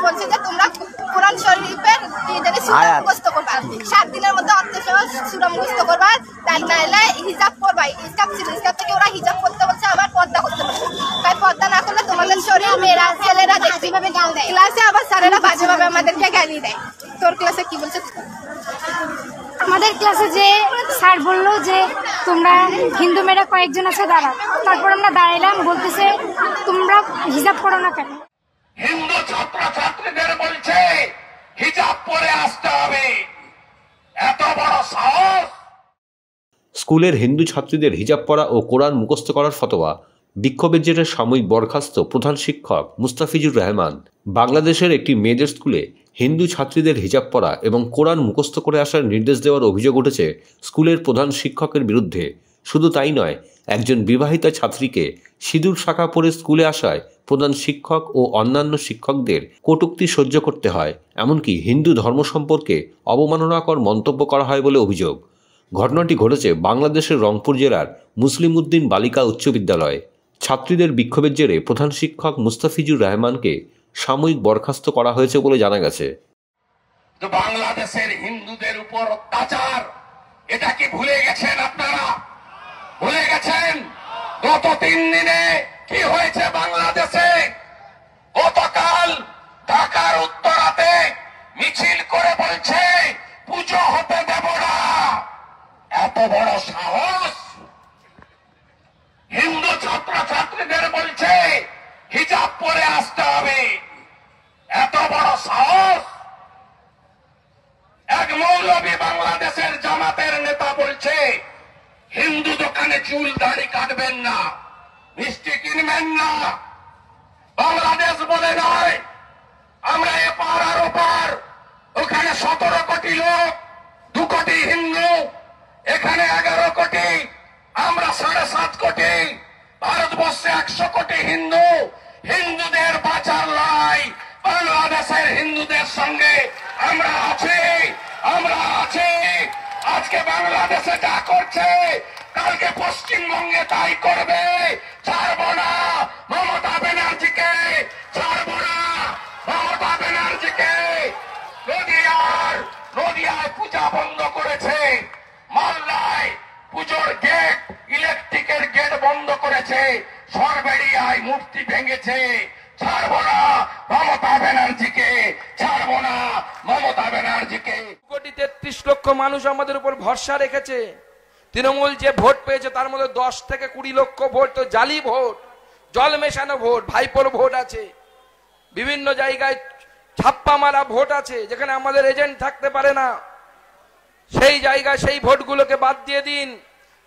বলছে যে তোমরা কোরআন শরীফের সূরা মুখস্থ করবা, 7 দিনের মধ্যে অর্থসহ সূরা মুখস্থ করবা, তাই নাইলে হিজাব করবা। হিজাব ছিল, হিজাব থেকে ওরা হিজাব করতে বলছে, আবার পর্দা করতে বলছে। তাই পর্দা না করলে তোমাদের শরীর মেয়েরা ছেলেরা দেখবে। ক্লাসে আবার স্যারেরা বাজেভাবে আমাদেরকে গালি দেয়। তোর ক্লাসে কি বলছে? আমাদের ক্লাসে যে স্যার বললো যে তোমরা হিন্দু মেয়েরা কয়েকজন আছে দাঁড়াও, তারপর আমরা দাঁড়াইলাম, বলতেছে তোমরা হিজাব করো না কেন? হিন্দু ছাত্রছাত্রীদের বলছে হিজাব পরে আসতে হবে, এত বড় সাহস! স্কুলের হিন্দু ছাত্রীদের হিজাব পরা ও কোরআন মুখস্থ করার ফতোয়া বিক্ষোভের জেরে সাময়িক বরখাস্ত প্রধান শিক্ষক মুস্তাফিজুর রহমান। বাংলাদেশের একটি মেয়েদের স্কুলে হিন্দু ছাত্রীদের হিজাব পরা এবং কোরআন মুখস্থ করে আসার নির্দেশ দেওয়ার অভিযোগ উঠেছে স্কুলের প্রধান শিক্ষকের বিরুদ্ধে। শুধু তাই নয়, একজন বিবাহিতা ছাত্রীকে সিঁদুর শাঁখা পরে স্কুলে আসায় প্রধান শিক্ষক ও অন্যান্য শিক্ষকদের কটূক্তি সহ্য করতে হয়, এমনকি হিন্দু ধর্ম সম্পর্কে অবমাননাকর মন্তব্য করা হয় বলে অভিযোগ। ঘটনাটি ঘটেছে বাংলাদেশের রংপুর জেলার মুসলিম উদ্দিন বালিকা উচ্চ বিদ্যালয়ে। ছাত্রীদের বিক্ষোভের জেরে প্রধান শিক্ষক মুস্তাফিজুর রহমানকে সাময়িক বরখাস্ত করা হয়েছে বলে জানা গেছে। বাংলাদেশের হিন্দুদের উপর অত্যাচার, এটা কি ভুলে গেছেন আপনারা? ভুলে গেছেন গত 3 দিনে কি হয়েছে বাংলাদেশে? গতকাল ঢাকার উত্তরাতে মিছিল করে বলছে পুজো হতে দেব না। এত বড় সাহস! হিন্দু ছাত্রছাত্রীদের বলছে হিজাব পরে আসতে হবে, এত বড় সাহস! এক মৌলবী বাংলাদেশের জামাতের নেতা বলছে হিন্দু দোকানে চুল দাড়ি কাটবেন না, মিষ্টি কিনবেন না। বাংলাদেশ বলে নয়, আমরা এপার আর ওপার, ওখানে 17 কোটি লোক, 2 কোটি হিন্দু, এখানে 11 কোটি, আমরা 7.5 কোটি, ভারতবর্ষে 100 কোটি হিন্দু। হিন্দুদের বাঁচার লড়াই বাংলাদেশের হিন্দুদের সঙ্গে আমরা আছি, আমরা আছি। আজকে বাংলাদেশে যা করছে কালকে পশ্চিমবঙ্গে তাই করবে। ছাড়ব না মমতা ব্যানার্জিকে, ছাড়ব না মমতা ব্যানার্জিকে। নদিয়ায় পূজা বন্ধ করেছে, মালদায় পুজোর গেট, ইলেকট্রিকের গেট বন্ধ করেছে, সরবেড়িয়ায় মূর্তি ভেঙেছে। ছাড়ব না মমতা ব্যানার্জিকে, ছাড়ব না মমতা ব্যানার্জিকে। 2.33 কোটি মানুষ আমাদের উপর ভরসা রেখেছে। তৃণমূল যে ভোট পেয়েছে তার মধ্যে 10 থেকে 20 লক্ষ ভোট তো জালি ভোট, জল মেশানো ভোট, ভাইপোর ভোট আছে, বিভিন্ন জায়গায় ছাপ্পা মারা ভোট আছে, যেখানে আমাদের এজেন্ট থাকতে পারে না। সেই জায়গায় সেই ভোটগুলোকে বাদ দিয়ে দিন।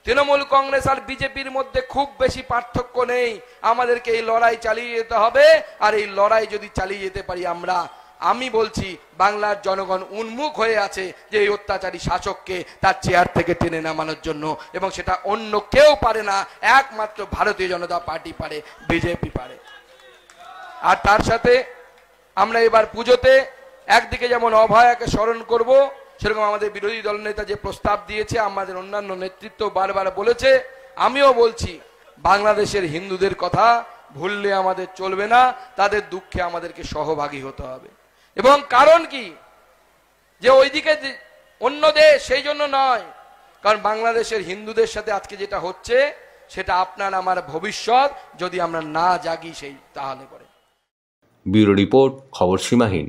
তৃণমূল কংগ্রেস আর বিজেপির মধ্যে খুব বেশি পার্থক্য নেই। আমাদেরকে এই লড়াই চালিয়ে যেতে হবে, আর এই লড়াই যদি চালিয়ে যেতে পারি আমি বলছি বাংলার জনগণ উন্মুখ হয়ে আছে যে এই অত্যাচারী শাসককে তার চেয়ার থেকে টেনে নামানোর জন্য, এবং সেটা অন্য কেউ পারে না, একমাত্র ভারতীয় জনতা পার্টি পারে, বিজেপি পারে। আর তার সাথে আমরা এবার পুজোতে একদিকে যেমন অভয়াকে স্মরণ করব, সেরকম আমাদের বিরোধী দলনেতা যে প্রস্তাব দিয়েছে, আমাদের অন্যান্য নেতৃত্ব বারবার বলেছে, আমিও বলছি বাংলাদেশের হিন্দুদের কথা ভুললে আমাদের চলবে না, তাদের দুঃখে আমাদেরকে সহভাগী হতে হবে। এবং কারণ কি, যে ওইদিকে অন্য দেশ সেই জন্য নয়, কারণ বাংলাদেশের হিন্দুদের সাথে আজকে যেটা হচ্ছে সেটা আপনার আমার ভবিষ্যৎ, যদি আমরা না জাগি সেই তাহলে করে। ব্যুরো রিপোর্ট, খবর সীমাহীন।